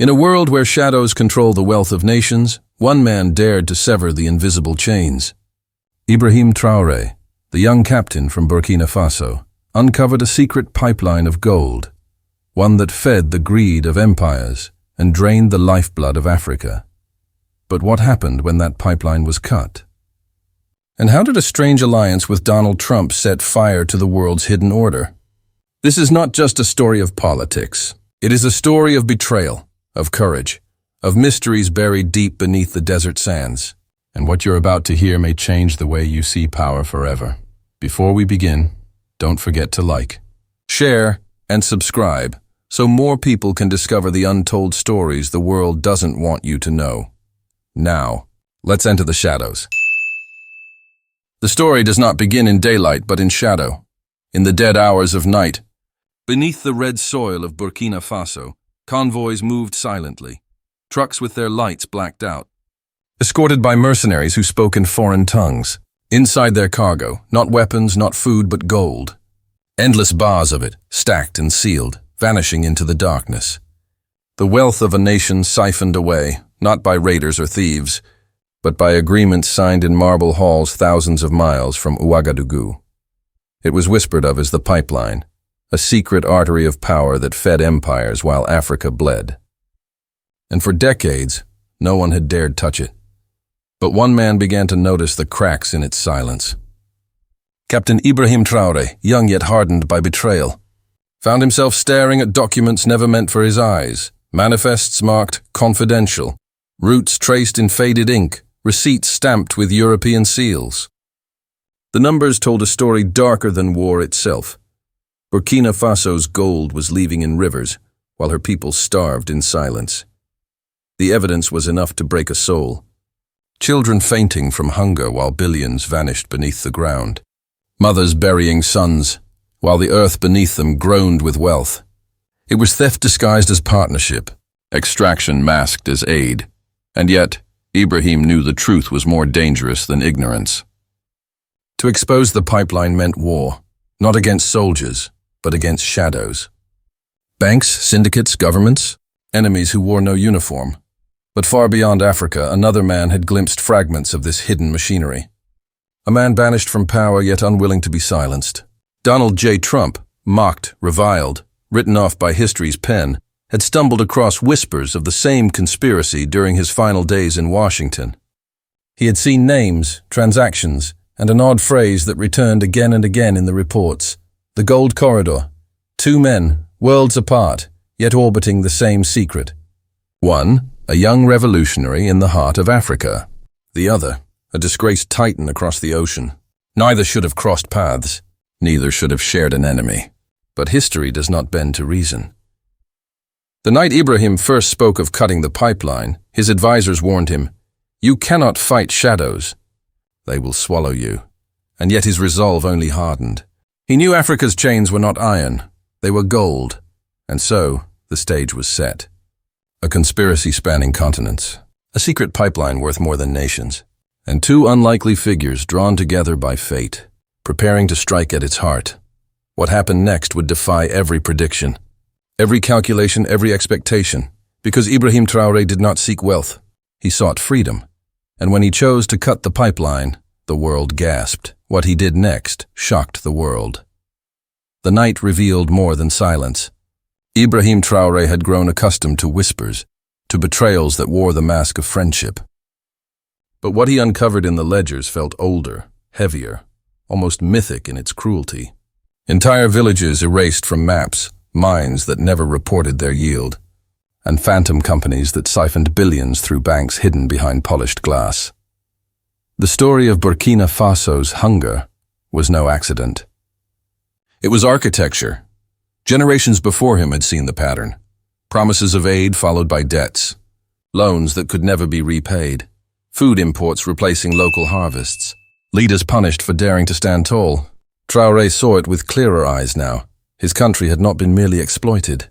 In a world where shadows control the wealth of nations, one man dared to sever the invisible chains. Ibrahim Traoré, the young captain from Burkina Faso, uncovered a secret pipeline of gold, one that fed the greed of empires and drained the lifeblood of Africa. But what happened when that pipeline was cut? And how did a strange alliance with Donald Trump set fire to the world's hidden order? This is not just a story of politics. It is a story of betrayal, of courage, of mysteries buried deep beneath the desert sands. And what you're about to hear may change the way you see power forever. Before we begin, don't forget to like, share, and subscribe so more people can discover the untold stories the world doesn't want you to know. Now, let's enter the shadows. The story does not begin in daylight but in shadow, in the dead hours of night. Beneath the red soil of Burkina Faso, convoys moved silently, trucks with their lights blacked out, escorted by mercenaries who spoke in foreign tongues. Inside their cargo, not weapons, not food, but gold. Endless bars of it, stacked and sealed, vanishing into the darkness. The wealth of a nation siphoned away, not by raiders or thieves, but by agreements signed in marble halls thousands of miles from Ouagadougou. It was whispered of as the pipeline, a secret artery of power that fed empires while Africa bled. And for decades, no one had dared touch it. But one man began to notice the cracks in its silence. Captain Ibrahim Traoré, young yet hardened by betrayal, found himself staring at documents never meant for his eyes, manifests marked confidential, routes traced in faded ink, receipts stamped with European seals. The numbers told a story darker than war itself. Burkina Faso's gold was leaving in rivers, while her people starved in silence. The evidence was enough to break a soul. Children fainting from hunger while billions vanished beneath the ground. Mothers burying sons, while the earth beneath them groaned with wealth. It was theft disguised as partnership, extraction masked as aid. And yet, Ibrahim knew the truth was more dangerous than ignorance. To expose the pipeline meant war, not against soldiers, but against shadows. Banks, syndicates, governments, enemies who wore no uniform. But far beyond Africa, another man had glimpsed fragments of this hidden machinery. A man banished from power yet unwilling to be silenced. Donald J. Trump, mocked, reviled, written off by history's pen, had stumbled across whispers of the same conspiracy during his final days in Washington. He had seen names, transactions, and an odd phrase that returned again and again in the reports. The Gold Corridor. Two men, worlds apart, yet orbiting the same secret. One, a young revolutionary in the heart of Africa. The other, a disgraced titan across the ocean. Neither should have crossed paths. Neither should have shared an enemy. But history does not bend to reason. The night Ibrahim first spoke of cutting the pipeline, his advisors warned him, "You cannot fight shadows. They will swallow you." And yet his resolve only hardened. He knew Africa's chains were not iron, they were gold. And so, the stage was set. A conspiracy spanning continents, a secret pipeline worth more than nations, and two unlikely figures drawn together by fate, preparing to strike at its heart. What happened next would defy every prediction. Every calculation, every expectation, because Ibrahim Traoré did not seek wealth. He sought freedom. And when he chose to cut the pipeline, the world gasped. What he did next shocked the world. The night revealed more than silence. Ibrahim Traoré had grown accustomed to whispers, to betrayals that wore the mask of friendship. But what he uncovered in the ledgers felt older, heavier, almost mythic in its cruelty. Entire villages erased from maps, mines that never reported their yield, and phantom companies that siphoned billions through banks hidden behind polished glass. The story of Burkina Faso's hunger was no accident. It was architecture. Generations before him had seen the pattern. Promises of aid followed by debts, loans that could never be repaid, food imports replacing local harvests, leaders punished for daring to stand tall. Traoré saw it with clearer eyes now. His country had not been merely exploited.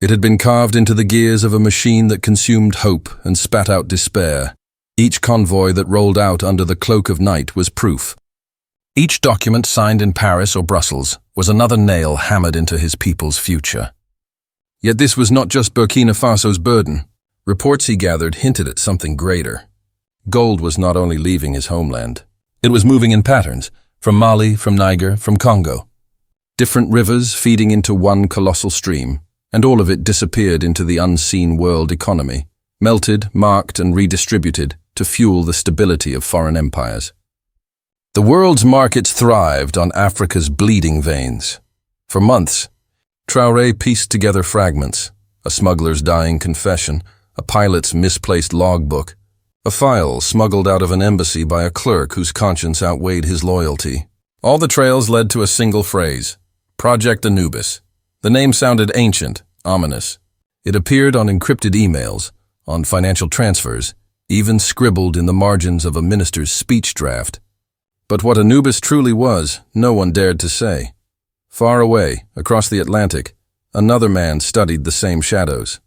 It had been carved into the gears of a machine that consumed hope and spat out despair. Each convoy that rolled out under the cloak of night was proof. Each document signed in Paris or Brussels was another nail hammered into his people's future. Yet this was not just Burkina Faso's burden. Reports he gathered hinted at something greater. Gold was not only leaving his homeland. It was moving in patterns, from Mali, from Niger, from Congo. Different rivers feeding into one colossal stream, and all of it disappeared into the unseen world economy, melted, marked, and redistributed to fuel the stability of foreign empires. The world's markets thrived on Africa's bleeding veins. For months, Traoré pieced together fragments: a smuggler's dying confession, a pilot's misplaced logbook, a file smuggled out of an embassy by a clerk whose conscience outweighed his loyalty. All the trails led to a single phrase: Project Anubis. The name sounded ancient, ominous. It appeared on encrypted emails, on financial transfers, even scribbled in the margins of a minister's speech draft. But what Anubis truly was, no one dared to say. Far away, across the Atlantic, another man studied the same shadows.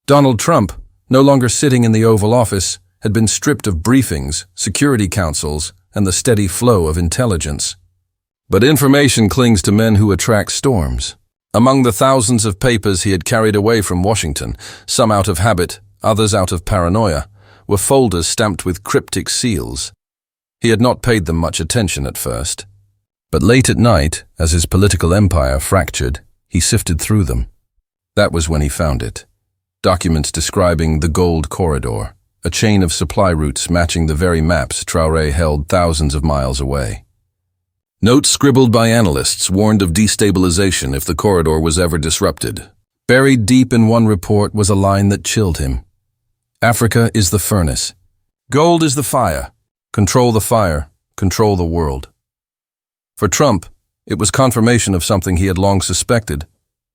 Donald Trump, no longer sitting in the Oval Office, had been stripped of briefings, security councils, and the steady flow of intelligence. But information clings to men who attract storms. Among the thousands of papers he had carried away from Washington, some out of habit, others out of paranoia, were folders stamped with cryptic seals. He had not paid them much attention at first. But late at night, as his political empire fractured, he sifted through them. That was when he found it. Documents describing the Gold Corridor, a chain of supply routes matching the very maps Traoré held thousands of miles away. Notes scribbled by analysts warned of destabilization if the corridor was ever disrupted. Buried deep in one report was a line that chilled him. Africa is the furnace. Gold is the fire. Control the fire. Control the world. For Trump, it was confirmation of something he had long suspected,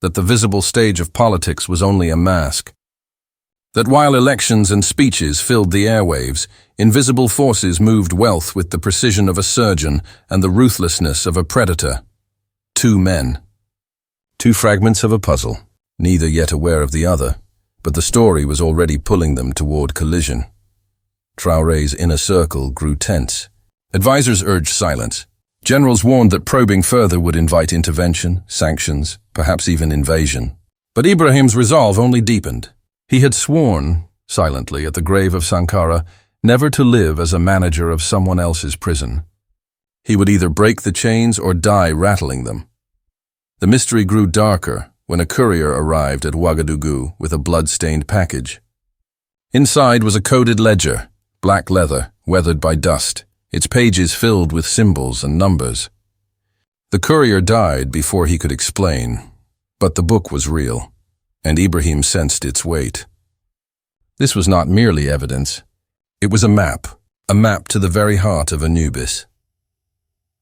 that the visible stage of politics was only a mask. That while elections and speeches filled the airwaves, invisible forces moved wealth with the precision of a surgeon and the ruthlessness of a predator. Two men. Two fragments of a puzzle, neither yet aware of the other, but the story was already pulling them toward collision. Traoré's inner circle grew tense. Advisors urged silence. Generals warned that probing further would invite intervention, sanctions, perhaps even invasion. But Ibrahim's resolve only deepened. He had sworn, silently at the grave of Sankara, never to live as a manager of someone else's prison. He would either break the chains or die rattling them. The mystery grew darker when a courier arrived at Ouagadougou with a blood-stained package. Inside was a coded ledger, black leather, weathered by dust, its pages filled with symbols and numbers. The courier died before he could explain, but the book was real, and Ibrahim sensed its weight. This was not merely evidence. It was a map to the very heart of Anubis.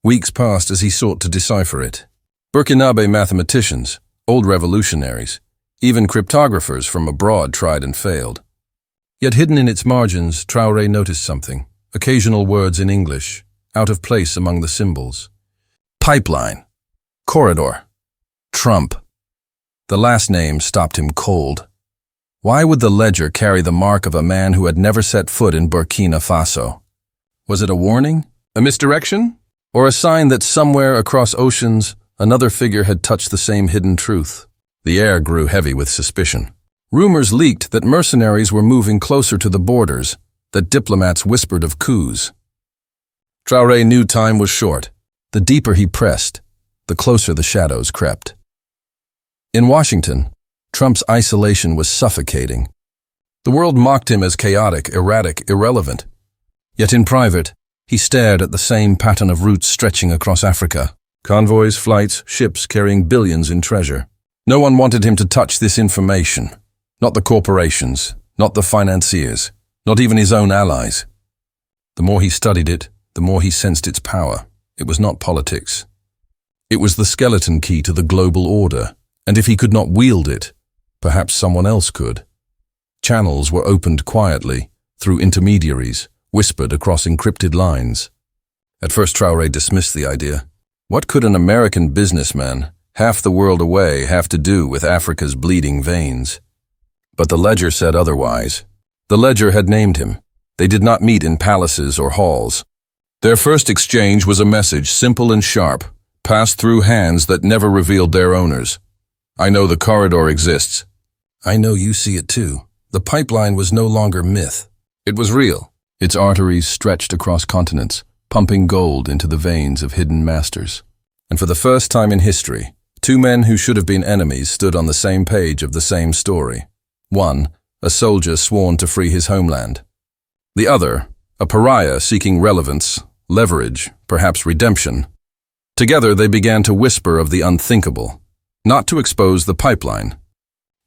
Weeks passed as he sought to decipher it. Burkinabe mathematicians, old revolutionaries, even cryptographers from abroad tried and failed. Yet hidden in its margins, Traoré noticed something. Occasional words in English, out of place among the symbols. Pipeline. Corridor. Trump. The last name stopped him cold. Why would the ledger carry the mark of a man who had never set foot in Burkina Faso? Was it a warning? A misdirection? Or a sign that somewhere across oceans, another figure had touched the same hidden truth? The air grew heavy with suspicion. Rumors leaked that mercenaries were moving closer to the borders, that diplomats whispered of coups. Traoré knew time was short. The deeper he pressed, the closer the shadows crept. In Washington, Trump's isolation was suffocating. The world mocked him as chaotic, erratic, irrelevant. Yet in private, he stared at the same pattern of routes stretching across Africa. Convoys, flights, ships carrying billions in treasure. No one wanted him to touch this information. Not the corporations, not the financiers, not even his own allies. The more he studied it, the more he sensed its power. It was not politics. It was the skeleton key to the global order, and if he could not wield it, perhaps someone else could. Channels were opened quietly, through intermediaries, whispered across encrypted lines. At first Traoré dismissed the idea. What could an American businessman, half the world away, have to do with Africa's bleeding veins? But the ledger said otherwise. The ledger had named him. They did not meet in palaces or halls. Their first exchange was a message, simple and sharp, passed through hands that never revealed their owners. I know the corridor exists. I know you see it too. The pipeline was no longer myth. It was real. Its arteries stretched across continents, pumping gold into the veins of hidden masters. And for the first time in history, two men who should have been enemies stood on the same page of the same story. One, a soldier sworn to free his homeland. The other, a pariah seeking relevance, leverage, perhaps redemption. Together they began to whisper of the unthinkable, not to expose the pipeline,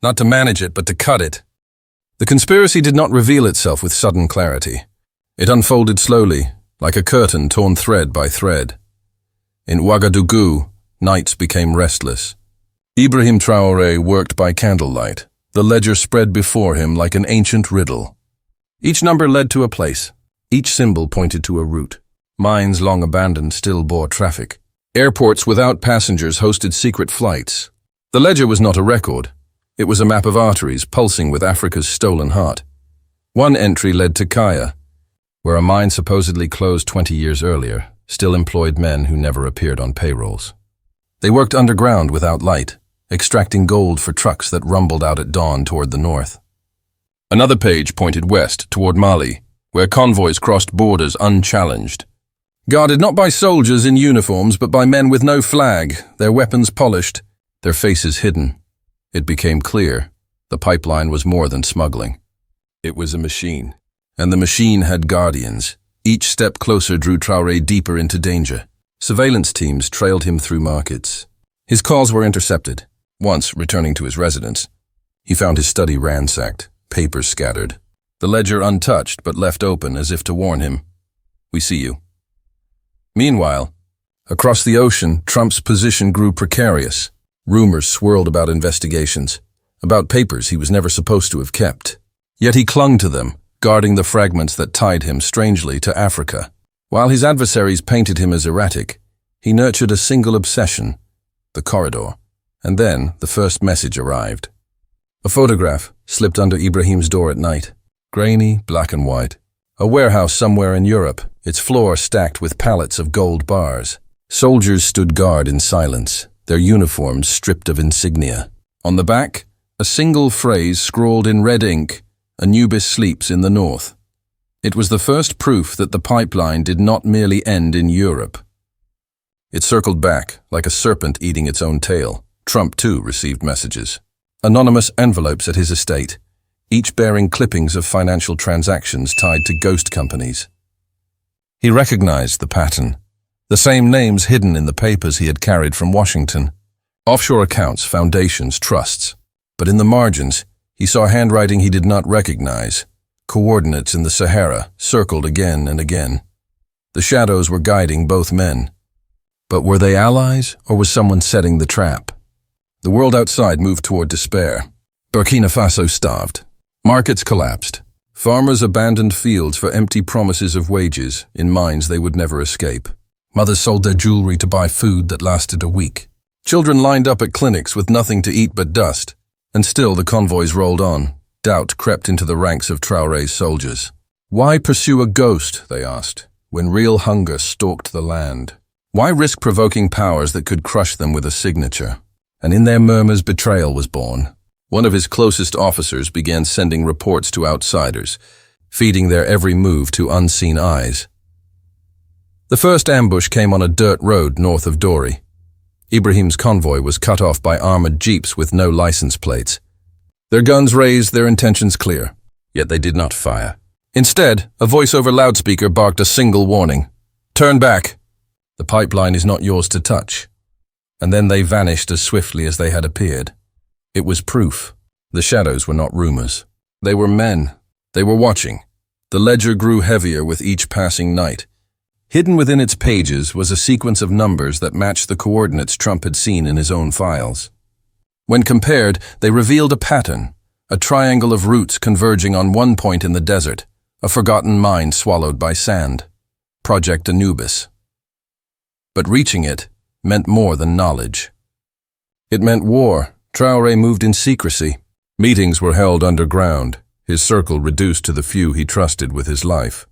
not to manage it, but to cut it. The conspiracy did not reveal itself with sudden clarity. It unfolded slowly, like a curtain torn thread by thread. In Ouagadougou, nights became restless. Ibrahim Traoré worked by candlelight. The ledger spread before him like an ancient riddle. Each number led to a place. Each symbol pointed to a route. Mines long abandoned still bore traffic. Airports without passengers hosted secret flights. The ledger was not a record. It was a map of arteries pulsing with Africa's stolen heart. One entry led to Kaya, where a mine supposedly closed 20 years earlier still employed men who never appeared on payrolls. They worked underground without light, extracting gold for trucks that rumbled out at dawn toward the north. Another page pointed west toward Mali, where convoys crossed borders unchallenged. Guarded not by soldiers in uniforms, but by men with no flag, their weapons polished, their faces hidden. It became clear the pipeline was more than smuggling. It was a machine, and the machine had guardians. Each step closer drew Traoré deeper into danger. Surveillance teams trailed him through markets. His calls were intercepted. Once, returning to his residence, he found his study ransacked, papers scattered, the ledger untouched but left open as if to warn him, "We see you." Meanwhile, across the ocean, Trump's position grew precarious. Rumors swirled about investigations, about papers he was never supposed to have kept. Yet he clung to them, guarding the fragments that tied him strangely to Africa. While his adversaries painted him as erratic, he nurtured a single obsession, the corridor. And then the first message arrived. A photograph slipped under Ibrahim's door at night, grainy, black and white. A warehouse somewhere in Europe, its floor stacked with pallets of gold bars. Soldiers stood guard in silence, their uniforms stripped of insignia. On the back, a single phrase scrawled in red ink, "Anubis sleeps in the north." It was the first proof that the pipeline did not merely end in Europe. It circled back, like a serpent eating its own tail. Trump, too, received messages. Anonymous envelopes at his estate, each bearing clippings of financial transactions tied to ghost companies. He recognized the pattern, the same names hidden in the papers he had carried from Washington. Offshore accounts, foundations, trusts. But in the margins, he saw handwriting he did not recognize, coordinates in the Sahara, circled again and again. The shadows were guiding both men. But were they allies, or was someone setting the trap? The world outside moved toward despair. Burkina Faso starved. Markets collapsed. Farmers abandoned fields for empty promises of wages in mines they would never escape. Mothers sold their jewelry to buy food that lasted a week. Children lined up at clinics with nothing to eat but dust. And still the convoys rolled on. Doubt crept into the ranks of Traoré's soldiers. Why pursue a ghost, they asked, when real hunger stalked the land? Why risk provoking powers that could crush them with a signature? And in their murmurs, betrayal was born. One of his closest officers began sending reports to outsiders, feeding their every move to unseen eyes. The first ambush came on a dirt road north of Dori. Ibrahim's convoy was cut off by armored jeeps with no license plates. Their guns raised, their intentions clear, yet they did not fire. Instead, a voice over loudspeaker barked a single warning. "Turn back. The pipeline is not yours to touch." And then they vanished as swiftly as they had appeared. It was proof. The shadows were not rumors. They were men. They were watching. The ledger grew heavier with each passing night. Hidden within its pages was a sequence of numbers that matched the coordinates Trump had seen in his own files. When compared, they revealed a pattern, a triangle of routes converging on one point in the desert, a forgotten mine swallowed by sand. Project Anubis. But reaching it meant more than knowledge. It meant war. Traoré moved in secrecy. Meetings were held underground, his circle reduced to the few he trusted with his life.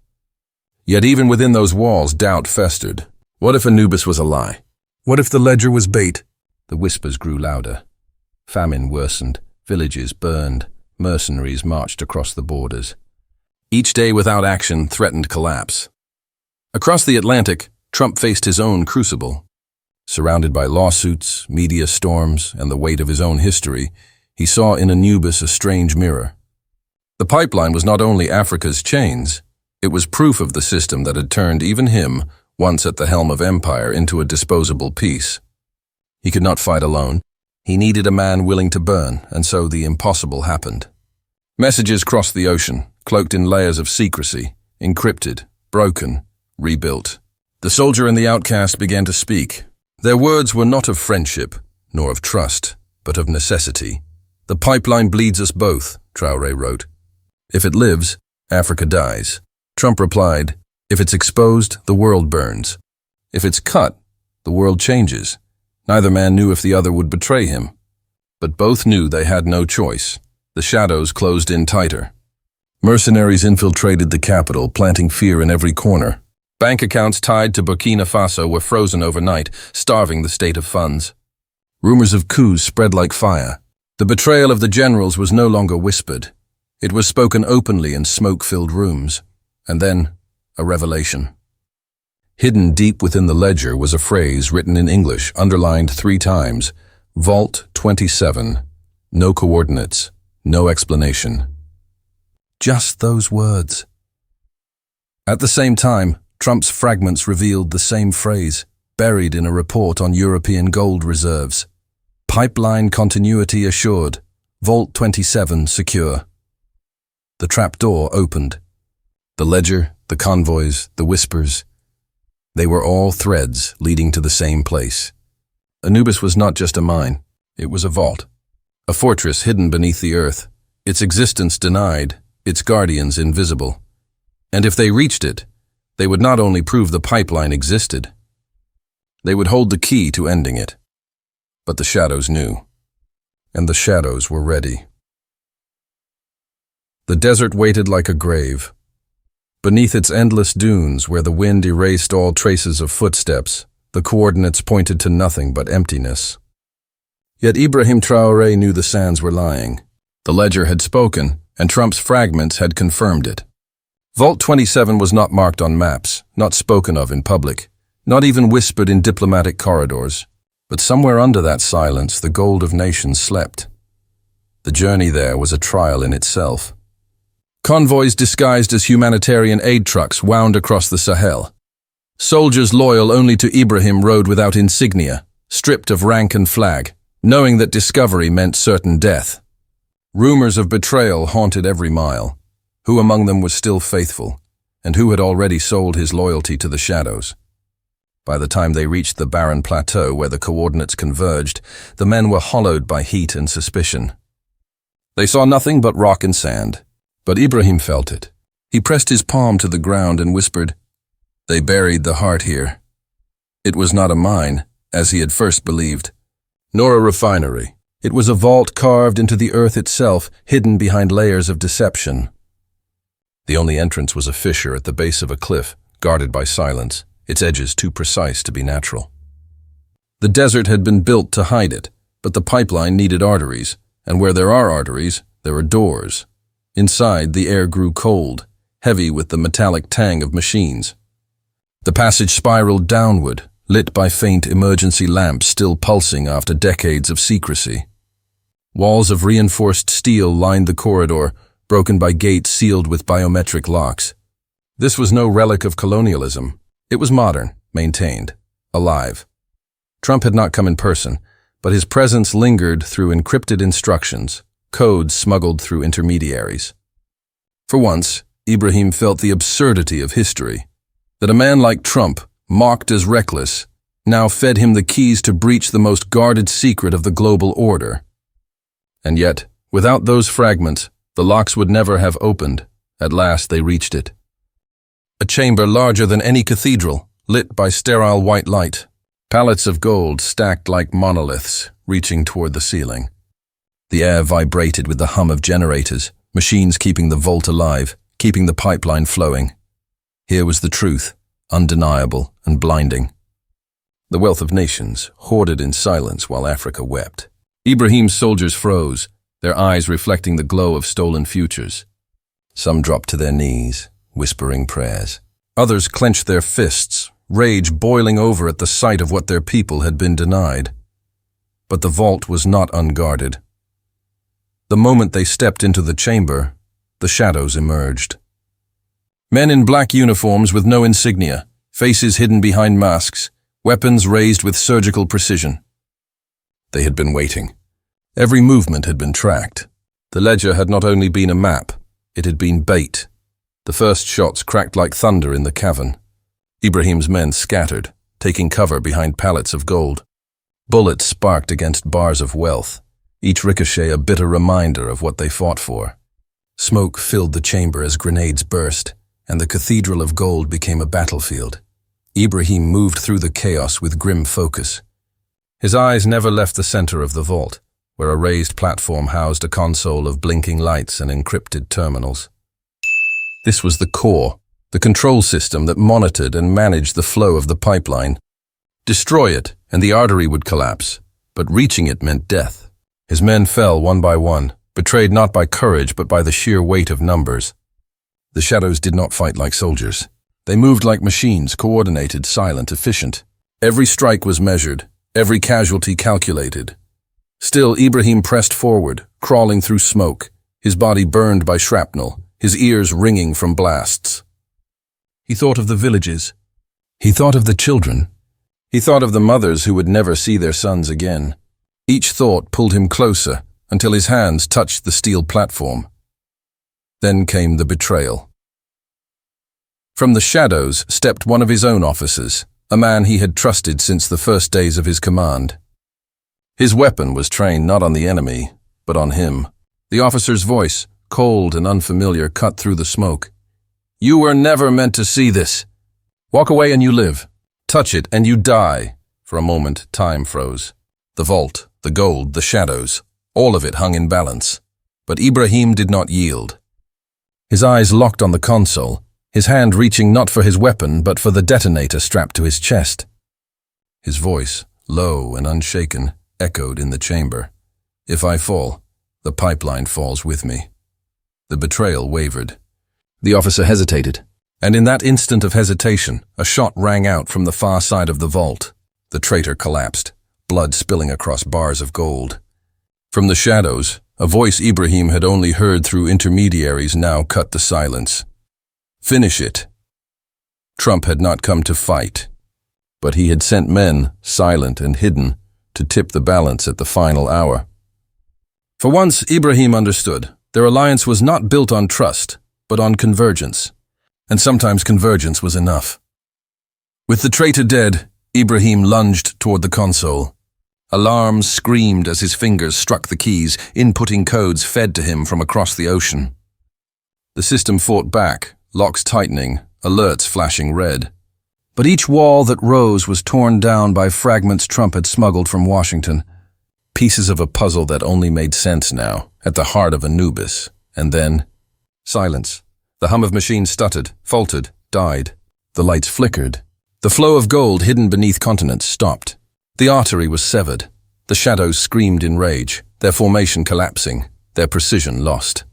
Yet even within those walls, doubt festered. What if Anubis was a lie? What if the ledger was bait? The whispers grew louder. Famine worsened. Villages burned, mercenaries marched across the borders. Each day without action threatened collapse. Across the Atlantic, Trump faced his own crucible. Surrounded by lawsuits, media storms, and the weight of his own history, he saw in Anubis a strange mirror. The pipeline was not only Africa's chains, it was proof of the system that had turned even him, once at the helm of empire, into a disposable piece. He could not fight alone. He needed a man willing to burn, and so the impossible happened. Messages crossed the ocean, cloaked in layers of secrecy, encrypted, broken, rebuilt. The soldier and the outcast began to speak. Their words were not of friendship, nor of trust, but of necessity. "The pipeline bleeds us both," Traoré wrote. "If it lives, Africa dies." Trump replied, "If it's exposed, the world burns. If it's cut, the world changes." Neither man knew if the other would betray him. But both knew they had no choice. The shadows closed in tighter. Mercenaries infiltrated the capital, planting fear in every corner. Bank accounts tied to Burkina Faso were frozen overnight, starving the state of funds. Rumors of coups spread like fire. The betrayal of the generals was no longer whispered. It was spoken openly in smoke-filled rooms. And then, a revelation. Hidden deep within the ledger was a phrase written in English, underlined 3 times. Vault 27. No coordinates, no explanation. Just those words. At the same time, Trump's fragments revealed the same phrase, buried in a report on European gold reserves. Pipeline continuity assured. Vault 27 secure. The trapdoor opened. The ledger, the convoys, the whispers. They were all threads leading to the same place. Anubis was not just a mine, it was a vault. A fortress hidden beneath the earth, its existence denied, its guardians invisible. And if they reached it, they would not only prove the pipeline existed, they would hold the key to ending it. But the shadows knew, and the shadows were ready. The desert waited like a grave. Beneath its endless dunes, where the wind erased all traces of footsteps, the coordinates pointed to nothing but emptiness. Yet Ibrahim Traoré knew the sands were lying. The ledger had spoken, and Trump's fragments had confirmed it. Vault 27 was not marked on maps, not spoken of in public, not even whispered in diplomatic corridors. But somewhere under that silence, the gold of nations slept. The journey there was a trial in itself. Convoys disguised as humanitarian aid trucks wound across the Sahel. Soldiers loyal only to Ibrahim rode without insignia, stripped of rank and flag, knowing that discovery meant certain death. Rumors of betrayal haunted every mile. Who among them was still faithful, and who had already sold his loyalty to the shadows? By the time they reached the barren plateau where the coordinates converged, the men were hollowed by heat and suspicion. They saw nothing but rock and sand. But Ibrahim felt it. He pressed his palm to the ground and whispered, "They buried the heart here." It was not a mine, as he had first believed, nor a refinery. It was a vault carved into the earth itself, hidden behind layers of deception. The only entrance was a fissure at the base of a cliff, guarded by silence, its edges too precise to be natural. The desert had been built to hide it, but the pipeline needed arteries, and where there are arteries, there are doors. Inside, the air grew cold, heavy with the metallic tang of machines. The passage spiraled downward, lit by faint emergency lamps still pulsing after decades of secrecy. Walls of reinforced steel lined the corridor, broken by gates sealed with biometric locks. This was no relic of colonialism. It was modern, maintained, alive. Trump had not come in person, but his presence lingered through encrypted instructions, codes smuggled through intermediaries. For once, Ibrahim felt the absurdity of history, that a man like Trump, mocked as reckless, now fed him the keys to breach the most guarded secret of the global order. And yet, without those fragments, the locks would never have opened. At last they reached it. A chamber larger than any cathedral, lit by sterile white light. Pallets of gold stacked like monoliths, reaching toward the ceiling. The air vibrated with the hum of generators, machines keeping the vault alive, keeping the pipeline flowing. Here was the truth, undeniable and blinding. The wealth of nations, hoarded in silence while Africa wept. Ibrahim's soldiers froze, their eyes reflecting the glow of stolen futures. Some dropped to their knees, whispering prayers. Others clenched their fists, rage boiling over at the sight of what their people had been denied. But the vault was not unguarded. The moment they stepped into the chamber, the shadows emerged. Men in black uniforms with no insignia, faces hidden behind masks, weapons raised with surgical precision. They had been waiting. Every movement had been tracked. The ledger had not only been a map, it had been bait. The first shots cracked like thunder in the cavern. Ibrahim's men scattered, taking cover behind pallets of gold. Bullets sparked against bars of wealth, each ricochet a bitter reminder of what they fought for. Smoke filled the chamber as grenades burst, and the cathedral of gold became a battlefield. Ibrahim moved through the chaos with grim focus. His eyes never left the center of the vault, where a raised platform housed a console of blinking lights and encrypted terminals. This was the core, the control system that monitored and managed the flow of the pipeline. Destroy it, and the artery would collapse, but reaching it meant death. His men fell one by one, betrayed not by courage but by the sheer weight of numbers. The shadows did not fight like soldiers. They moved like machines, coordinated, silent, efficient. Every strike was measured, every casualty calculated. Still, Ibrahim pressed forward, crawling through smoke, his body burned by shrapnel, his ears ringing from blasts. He thought of the villages. He thought of the children. He thought of the mothers who would never see their sons again. Each thought pulled him closer until his hands touched the steel platform. Then came the betrayal. From the shadows stepped one of his own officers, a man he had trusted since the first days of his command. His weapon was trained not on the enemy, but on him. The officer's voice, cold and unfamiliar, cut through the smoke. "You were never meant to see this. Walk away and you live. Touch it and you die." For a moment, time froze. The vault, the gold, the shadows, all of it hung in balance. But Ibrahim did not yield. His eyes locked on the console, his hand reaching not for his weapon but for the detonator strapped to his chest. His voice, low and unshaken, echoed in the chamber. "If I fall, the pipeline falls with me." The betrayal wavered. The officer hesitated, and in that instant of hesitation, a shot rang out from the far side of the vault. The traitor collapsed, blood spilling across bars of gold. From the shadows, a voice Ibrahim had only heard through intermediaries now cut the silence. "Finish it." Trump had not come to fight, but he had sent men, silent and hidden, to tip the balance at the final hour. For once, Ibrahim understood. Their alliance was not built on trust, but on convergence. And sometimes convergence was enough. With the traitor dead, Ibrahim lunged toward the console. Alarms screamed as his fingers struck the keys, inputting codes fed to him from across the ocean. The system fought back, locks tightening, alerts flashing red. But each wall that rose was torn down by fragments Trump had smuggled from Washington. Pieces of a puzzle that only made sense now, at the heart of Anubis. And then, silence. The hum of machines stuttered, faltered, died. The lights flickered. The flow of gold hidden beneath continents stopped. The artery was severed. The shadows screamed in rage, their formation collapsing, their precision lost.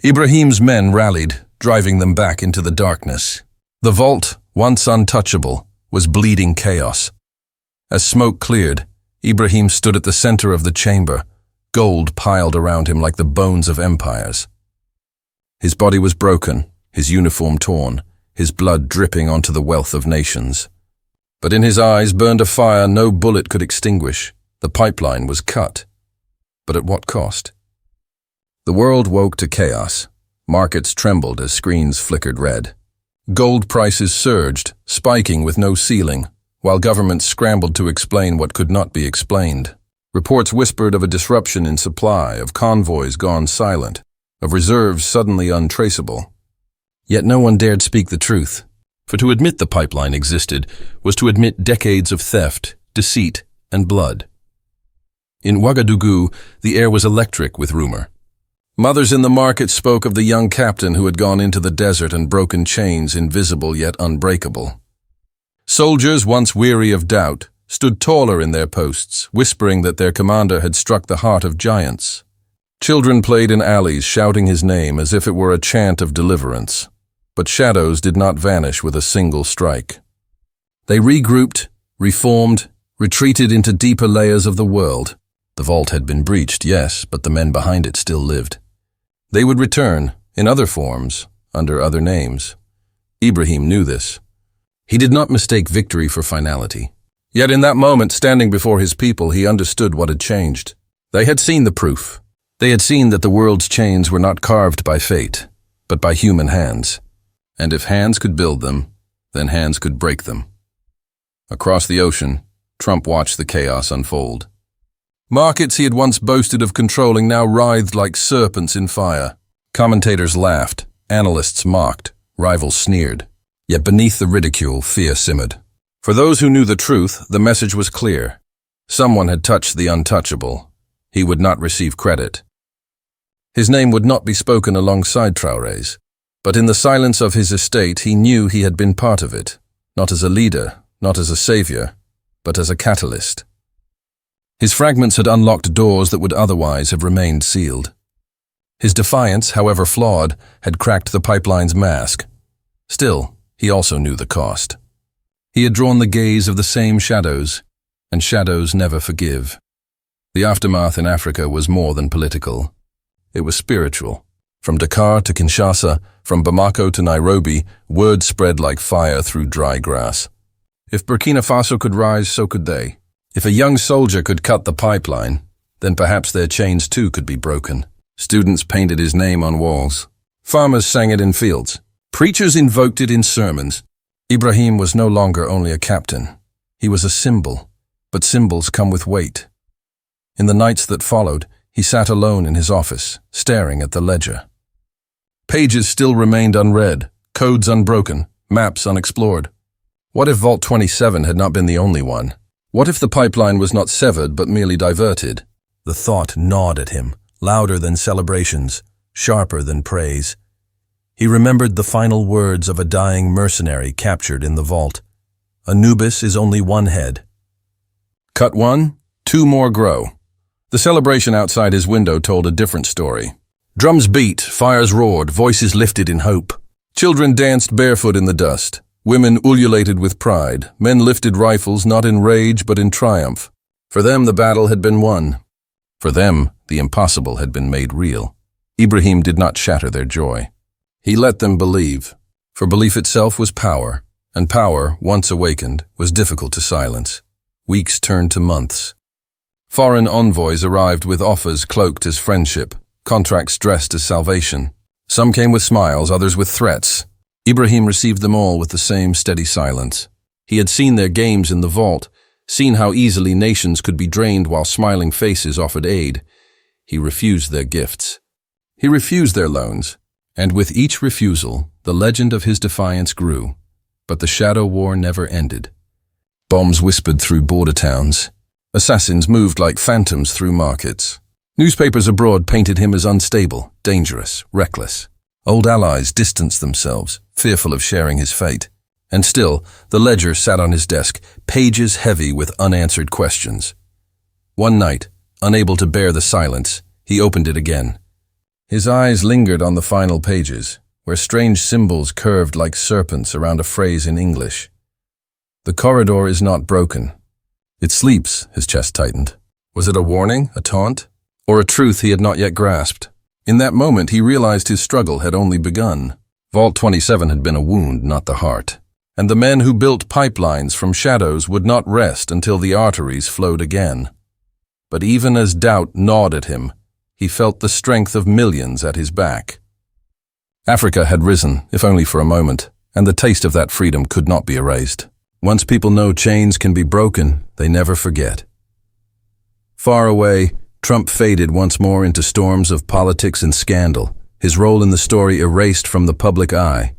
Ibrahim's men rallied, driving them back into the darkness. The vault, once untouchable, was bleeding chaos. As smoke cleared, Ibrahim stood at the center of the chamber, gold piled around him like the bones of empires. His body was broken, his uniform torn, his blood dripping onto the wealth of nations. But in his eyes burned a fire no bullet could extinguish. The pipeline was cut. But at what cost? The world woke to chaos. Markets trembled as screens flickered red. Gold prices surged, spiking with no ceiling, while governments scrambled to explain what could not be explained. Reports whispered of a disruption in supply, of convoys gone silent, of reserves suddenly untraceable. Yet no one dared speak the truth, for to admit the pipeline existed was to admit decades of theft, deceit, and blood. In Ouagadougou, the air was electric with rumor. Mothers in the market spoke of the young captain who had gone into the desert and broken chains invisible yet unbreakable. Soldiers, once weary of doubt, stood taller in their posts, whispering that their commander had struck the heart of giants. Children played in alleys shouting his name as if it were a chant of deliverance. But shadows did not vanish with a single strike. They regrouped, reformed, retreated into deeper layers of the world. The vault had been breached, yes, but the men behind it still lived. They would return, in other forms, under other names. Ibrahim knew this. He did not mistake victory for finality. Yet in that moment, standing before his people, he understood what had changed. They had seen the proof. They had seen that the world's chains were not carved by fate, but by human hands. And if hands could build them, then hands could break them. Across the ocean, Trump watched the chaos unfold. Markets he had once boasted of controlling now writhed like serpents in fire. Commentators laughed, analysts mocked, rivals sneered. Yet beneath the ridicule, fear simmered. For those who knew the truth, the message was clear. Someone had touched the untouchable. He would not receive credit. His name would not be spoken alongside Traoré's, but in the silence of his estate he knew he had been part of it, not as a leader, not as a savior, but as a catalyst. His fragments had unlocked doors that would otherwise have remained sealed. His defiance, however flawed, had cracked the pipeline's mask. Still, he also knew the cost. He had drawn the gaze of the same shadows, and shadows never forgive. The aftermath in Africa was more than political. It was spiritual. From Dakar to Kinshasa, from Bamako to Nairobi, word spread like fire through dry grass. If Burkina Faso could rise, so could they. If a young soldier could cut the pipeline, then perhaps their chains too could be broken. Students painted his name on walls. Farmers sang it in fields. Preachers invoked it in sermons. Ibrahim was no longer only a captain. He was a symbol, but symbols come with weight. In the nights that followed, he sat alone in his office, staring at the ledger. Pages still remained unread, codes unbroken, maps unexplored. What if Vault 27 had not been the only one? What if the pipeline was not severed but merely diverted? The thought gnawed at him, louder than celebrations, sharper than praise. He remembered the final words of a dying mercenary captured in the vault. Anubis is only one head. Cut one, two more grow. The celebration outside his window told a different story. Drums beat, fires roared, voices lifted in hope. Children danced barefoot in the dust. Women ululated with pride. Men lifted rifles not in rage but in triumph. For them the battle had been won. For them the impossible had been made real. Ibrahim did not shatter their joy. He let them believe, for belief itself was power, and power, once awakened, was difficult to silence. Weeks turned to months. Foreign envoys arrived with offers cloaked as friendship, contracts dressed as salvation. Some came with smiles, others with threats. Ibrahim received them all with the same steady silence. He had seen their games in the vault, seen how easily nations could be drained while smiling faces offered aid. He refused their gifts. He refused their loans. And with each refusal, the legend of his defiance grew. But the shadow war never ended. Bombs whispered through border towns. Assassins moved like phantoms through markets. Newspapers abroad painted him as unstable, dangerous, reckless. Old allies distanced themselves, fearful of sharing his fate. And still, the ledger sat on his desk, pages heavy with unanswered questions. One night, unable to bear the silence, he opened it again. His eyes lingered on the final pages, where strange symbols curved like serpents around a phrase in English. The corridor is not broken. It sleeps, his chest tightened. Was it a warning, a taunt, or a truth he had not yet grasped? In that moment, he realized his struggle had only begun. Vault 27 had been a wound, not the heart. And the men who built pipelines from shadows would not rest until the arteries flowed again. But even as doubt gnawed at him, he felt the strength of millions at his back. Africa had risen, if only for a moment, and the taste of that freedom could not be erased. Once people know chains can be broken, they never forget. Far away, Trump faded once more into storms of politics and scandal, his role in the story erased from the public eye.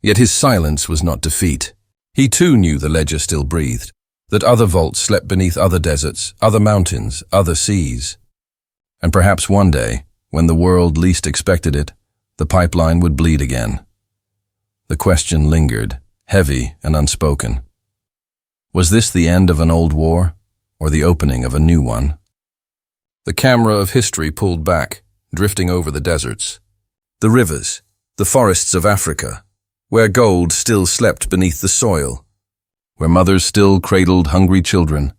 Yet his silence was not defeat. He too knew the ledger still breathed, that other vaults slept beneath other deserts, other mountains, other seas. And perhaps one day, when the world least expected it, the pipeline would bleed again. The question lingered, heavy and unspoken. Was this the end of an old war, or the opening of a new one? The camera of history pulled back, drifting over the deserts. The rivers, the forests of Africa, where gold still slept beneath the soil, where mothers still cradled hungry children,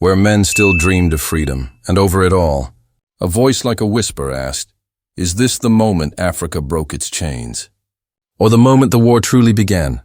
where men still dreamed of freedom, and over it all, a voice like a whisper asked, "Is this the moment Africa broke its chains? Or the moment the war truly began?"